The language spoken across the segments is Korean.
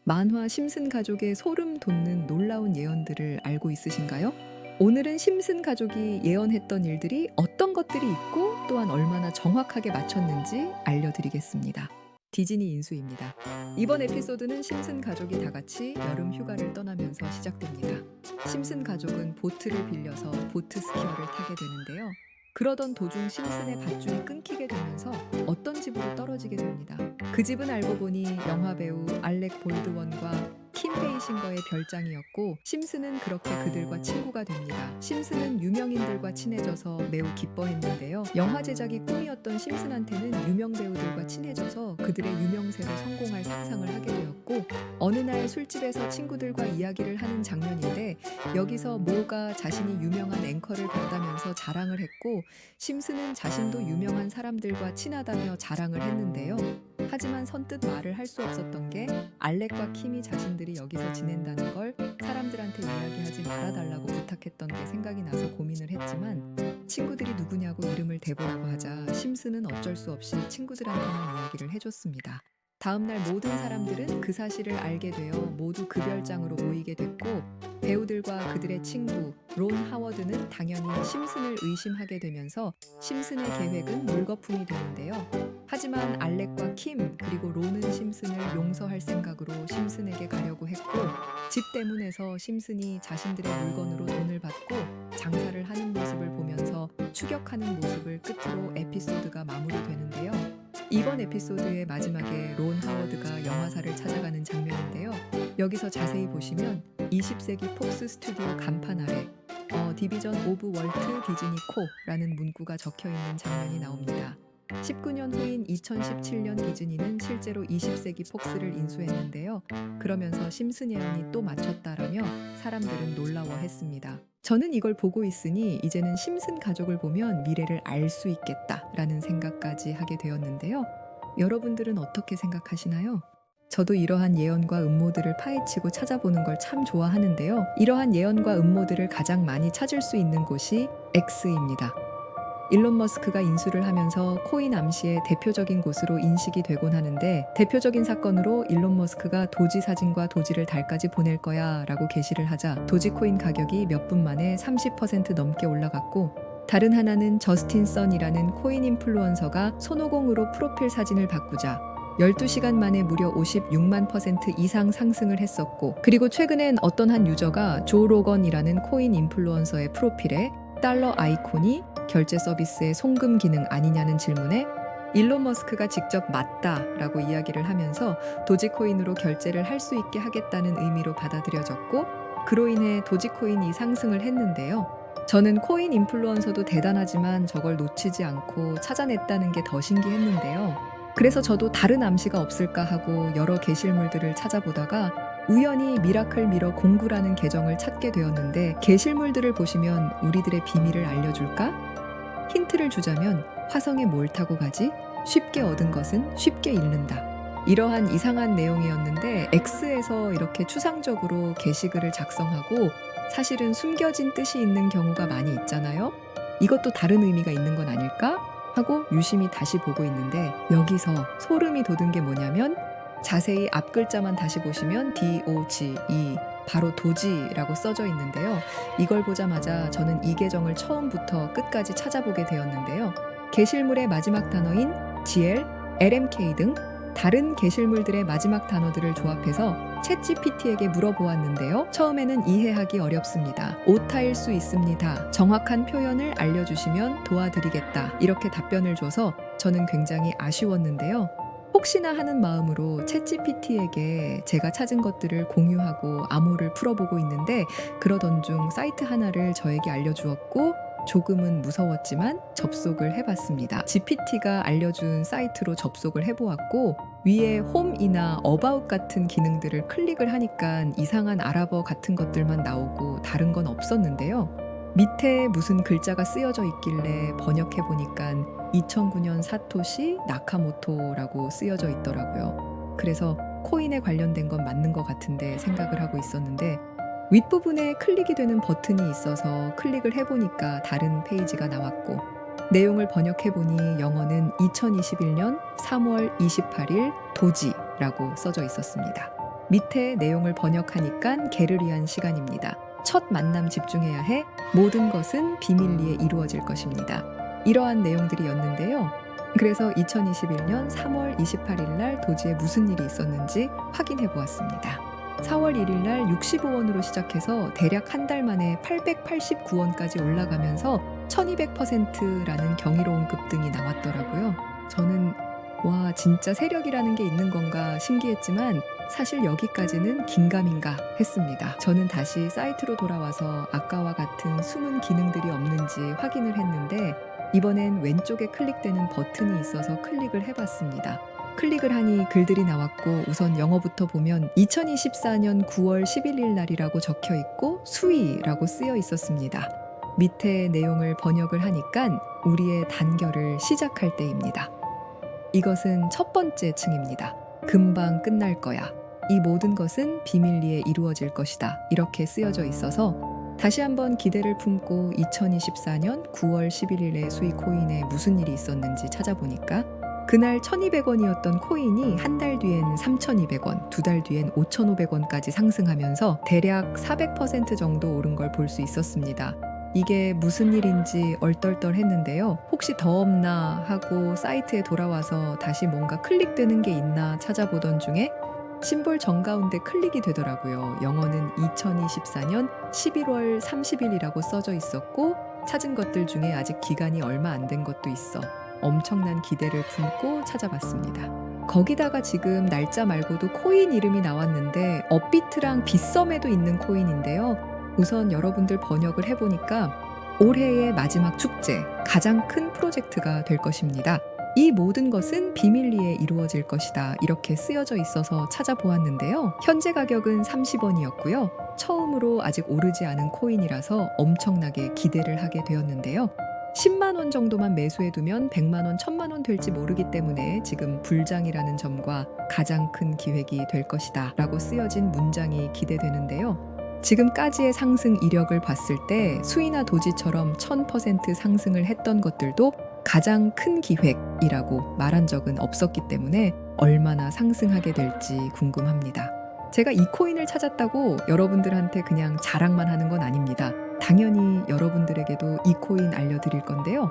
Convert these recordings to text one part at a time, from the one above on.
만화 심슨 가족의 소름 돋는 놀라운 예언들을 알고 있으신가요? 오늘은 심슨 가족이 예언했던 일들이 어떤 것들이 있고 또한 얼마나 정확하게 맞췄는지 알려드리겠습니다. 디즈니 인수입니다. 이번 에피소드는 심슨 가족이 다 같이 여름 휴가를 떠나면서 시작됩니다. 심슨 가족은 보트를 빌려서 보트 스키어를 타게 되는데요. 그러던 도중 심슨의 밧줄이 끊기게 되면서 어떤 집으로 떨어지게 됩니다. 그 집은 알고 보니 영화배우 알렉 볼드원과 킴 베이싱거의 별장이었고, 심슨은 그렇게 그들과 친구가 됩니다. 심슨은 유명인들과 친해져서 매우 기뻐했는데요. 영화 제작이 꿈이었던 심슨한테는 유명 배우들과 친해져서 그들의 유명세로 성공할 상상을 하게 되었고, 어느 날 술집에서 친구들과 이야기를 하는 장면인데, 여기서 모가 자신이 유명한 앵커를 뵀다면서 자랑을 했고, 심슨은 자신도 유명한 사람들과 친하다며 자랑을 했는데요. 하지만 선뜻 말을 할 수 없었던 게 알렉과 킴이 자신들이 여기서 지낸다는 걸 사람들한테 이야기하지 말아달라고 부탁했던 게 생각이 나서 고민을 했지만, 친구들이 누구냐고 이름을 대보라고 하자 심슨은 어쩔 수 없이 친구들한테만 이야기를 해줬습니다. 다음날 모든 사람들은 그 사실을 알게 되어 모두 그 별장으로 모이게 됐고, 배우들과 그들의 친구 론 하워드는 당연히 심슨을 의심하게 되면서 심슨의 계획은 물거품이 되는데요. 하지만 알렉과 킴 그리고 론은 심슨을 용서할 생각으로 심슨에게 가려고 했고, 집 대문에서 심슨이 자신들의 물건으로 돈을 받고 장사를 하는 모습을 보면서 추격하는 모습을 끝으로 에피소드가 마무리되는데요. 이번 에피소드의 마지막에 론 하워드가 영화사를 찾아가는 장면인데요. 여기서 자세히 보시면 20세기 폭스 스튜디오 간판 아래 디비전 오브 월트 디즈니 코라는 문구가 적혀있는 장면이 나옵니다. 19년 후인 2017년 디즈니는 실제로 20세기 폭스를 인수했는데요. 그러면서 심슨 예언이 또 맞췄다라며 사람들은 놀라워했습니다. 저는 이걸 보고 있으니 이제는 심슨 가족을 보면 미래를 알 수 있겠다라는 생각까지 하게 되었는데요. 여러분들은 어떻게 생각하시나요? 저도 이러한 예언과 음모들을 파헤치고 찾아보는 걸 참 좋아하는데요. 이러한 예언과 음모들을 가장 많이 찾을 수 있는 곳이 X입니다. 일론 머스크가 인수를 하면서 코인 암시의 대표적인 곳으로 인식이 되곤 하는데, 대표적인 사건으로 일론 머스크가 도지 사진과 도지를 달까지 보낼 거야 라고 게시를 하자 도지코인 가격이 몇 분 만에 30% 넘게 올라갔고, 다른 하나는 저스틴 선이라는 코인 인플루언서가 손오공으로 프로필 사진을 바꾸자 12시간 만에 무려 56만 % 이상 상승을 했었고, 그리고 최근엔 어떤 한 유저가 조 로건이라는 코인 인플루언서의 프로필에 달러 아이콘이 결제 서비스의 송금 기능 아니냐는 질문에 일론 머스크가 직접 맞다라고 이야기를 하면서 도지코인으로 결제를 할 수 있게 하겠다는 의미로 받아들여졌고, 그로 인해 도지코인이 상승을 했는데요. 저는 코인 인플루언서도 대단하지만 저걸 놓치지 않고 찾아냈다는 게 더 신기했는데요. 그래서 저도 다른 암시가 없을까 하고 여러 게시물들을 찾아보다가 우연히 미라클 미러 공구라는 계정을 찾게 되었는데, 게시물들을 보시면 우리들의 비밀을 알려줄까? 힌트를 주자면 화성에 뭘 타고 가지? 쉽게 얻은 것은 쉽게 잃는다. 이러한 이상한 내용이었는데, X에서 이렇게 추상적으로 게시글을 작성하고 사실은 숨겨진 뜻이 있는 경우가 많이 있잖아요. 이것도 다른 의미가 있는 건 아닐까? 하고 유심히 다시 보고 있는데, 여기서 소름이 돋은 게 뭐냐면, 자세히 앞 글자만 다시 보시면 DOGE, 바로 도지라고 써져 있는데요. 이걸 보자마자 저는 이 계정을 처음부터 끝까지 찾아보게 되었는데요. 게시물의 마지막 단어인 GL, LMK 등 다른 게시물들의 마지막 단어들을 조합해서 챗GPT에게 물어보았는데요. 처음에는 이해하기 어렵습니다. 오타일 수 있습니다. 정확한 표현을 알려주시면 도와드리겠다. 이렇게 답변을 줘서 저는 굉장히 아쉬웠는데요. 혹시나 하는 마음으로 챗GPT에게 제가 찾은 것들을 공유하고 암호를 풀어보고 있는데, 그러던 중 사이트 하나를 저에게 알려주었고, 조금은 무서웠지만 접속을 해봤습니다. GPT가 알려준 사이트로 접속을 해보았고, 위에 홈이나 어바웃 같은 기능들을 클릭을 하니까 이상한 아랍어 같은 것들만 나오고 다른 건 없었는데요. 밑에 무슨 글자가 쓰여져 있길래 번역해보니까 2009년 사토시 나카모토라고 쓰여져 있더라고요. 그래서 코인에 관련된 건 맞는 것 같은데 생각을 하고 있었는데, 윗부분에 클릭이 되는 버튼이 있어서 클릭을 해보니까 다른 페이지가 나왔고, 내용을 번역해보니 영어는 2021년 3월 28일 도지라고 써져 있었습니다. 밑에 내용을 번역하니까 개를 위한 시간입니다. 첫 만남 집중해야 해. 모든 것은 비밀리에 이루어질 것입니다. 이러한 내용들이었는데요. 그래서 2021년 3월 28일 날 도지에 무슨 일이 있었는지 확인해 보았습니다. 4월 1일 날 65원으로 시작해서 대략 한 달 만에 889원까지 올라가면서 1200%라는 경이로운 급등이 나왔더라고요. 저는 와, 진짜 세력이라는 게 있는 건가 신기했지만 사실 여기까지는 긴가민가 했습니다. 저는 다시 사이트로 돌아와서 아까와 같은 숨은 기능들이 없는지 확인을 했는데 이번엔 왼쪽에 클릭되는 버튼이 있어서 클릭을 해봤습니다. 클릭을 하니 글들이 나왔고 우선 영어부터 보면 2024년 9월 11일 날이라고 적혀 있고 수위라고 쓰여 있었습니다. 밑에 내용을 번역을 하니까 우리의 단결을 시작할 때입니다. 이것은 첫 번째 층입니다. 금방 끝날 거야. 이 모든 것은 비밀리에 이루어질 것이다. 이렇게 쓰여져 있어서 다시 한번 기대를 품고 2024년 9월 11일에 수익 코인에 무슨 일이 있었는지 찾아보니까 그날 1200원이었던 코인이 한 달 뒤엔 3200원, 두 달 뒤엔 5500원까지 상승하면서 대략 400% 정도 오른 걸 볼 수 있었습니다. 이게 무슨 일인지 얼떨떨했는데요. 혹시 더 없나 하고 사이트에 돌아와서 다시 뭔가 클릭되는 게 있나 찾아보던 중에 심볼 정가운데 클릭이 되더라고요. 영어는 2024년 11월 30일이라고 써져 있었고 찾은 것들 중에 아직 기간이 얼마 안 된 것도 있어. 엄청난 기대를 품고 찾아봤습니다. 거기다가 지금 날짜 말고도 코인 이름이 나왔는데 업비트랑 빗썸에도 있는 코인인데요. 우선 여러분들 번역을 해보니까 올해의 마지막 축제, 가장 큰 프로젝트가 될 것입니다. 이 모든 것은 비밀리에 이루어질 것이다. 이렇게 쓰여져 있어서 찾아보았는데요. 현재 가격은 30원이었고요. 처음으로 아직 오르지 않은 코인이라서 엄청나게 기대를 하게 되었는데요. 10만 원 정도만 매수해두면 100만 원, 1000만 원 될지 모르기 때문에 지금 불장이라는 점과 가장 큰 기획이 될 것이다 라고 쓰여진 문장이 기대되는데요. 지금까지의 상승 이력을 봤을 때 수이나 도지처럼 1000% 상승을 했던 것들도 가장 큰 기획이라고 말한 적은 없었기 때문에 얼마나 상승하게 될지 궁금합니다. 제가 이 코인을 찾았다고 여러분들한테 그냥 자랑만 하는 건 아닙니다. 당연히 여러분들에게도 이 코인 알려드릴 건데요.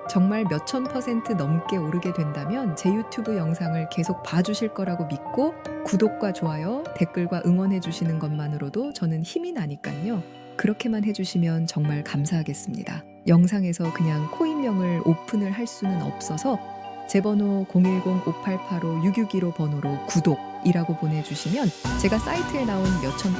정말 몇천 % 넘게 오르게 된다면 제 유튜브 영상을 계속 봐주실 거라고 믿고 구독과 좋아요, 댓글과 응원해 주시는 것만으로도 저는 힘이 나니까요. 그렇게만 해주시면 정말 감사하겠습니다. 영상에서 그냥 코인명을 오픈을 할 수는 없어서 제 번호 010-5885-6615 번호로 구독이라고 보내주시면 제가 사이트에 나온 몇천 %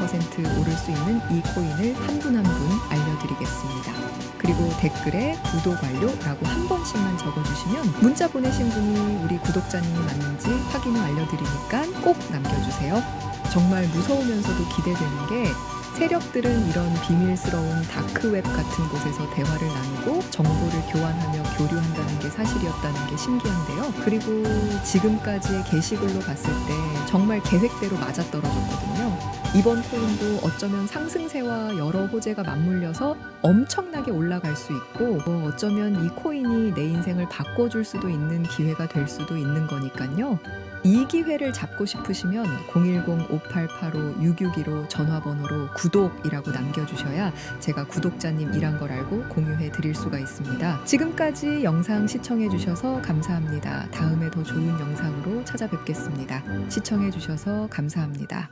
오를 수 있는 이 코인을 한 분 한 분 알려드리겠습니다. 그리고 댓글에 구독 완료라고 한 번씩만 적어주시면 문자 보내신 분이 우리 구독자님이 맞는지 확인 후 알려드리니까 꼭 남겨주세요. 정말 무서우면서도 기대되는 게 세력들은 이런 비밀스러운 다크웹 같은 곳에서 대화를 나누고 정보를 교환하며 교류한다는 게 사실이었다는 게 신기한데요. 그리고 지금까지의 게시글로 봤을 때 정말 계획대로 맞아떨어졌거든요. 이번 코인도 어쩌면 상승세와 여러 호재가 맞물려서 엄청나게 올라갈 수 있고 어쩌면 이 코인이 내 인생을 바꿔줄 수도 있는 기회가 될 수도 있는 거니까요. 이 기회를 잡고 싶으시면 010-5885-6615 전화번호로 구독이라고 남겨주셔야 제가 구독자님이란 걸 알고 공유해 드릴 수가 있습니다. 지금까지 영상 시청해 주셔서 감사합니다. 다음에 더 좋은 영상으로 찾아뵙겠습니다. 시청해 주셔서 감사합니다.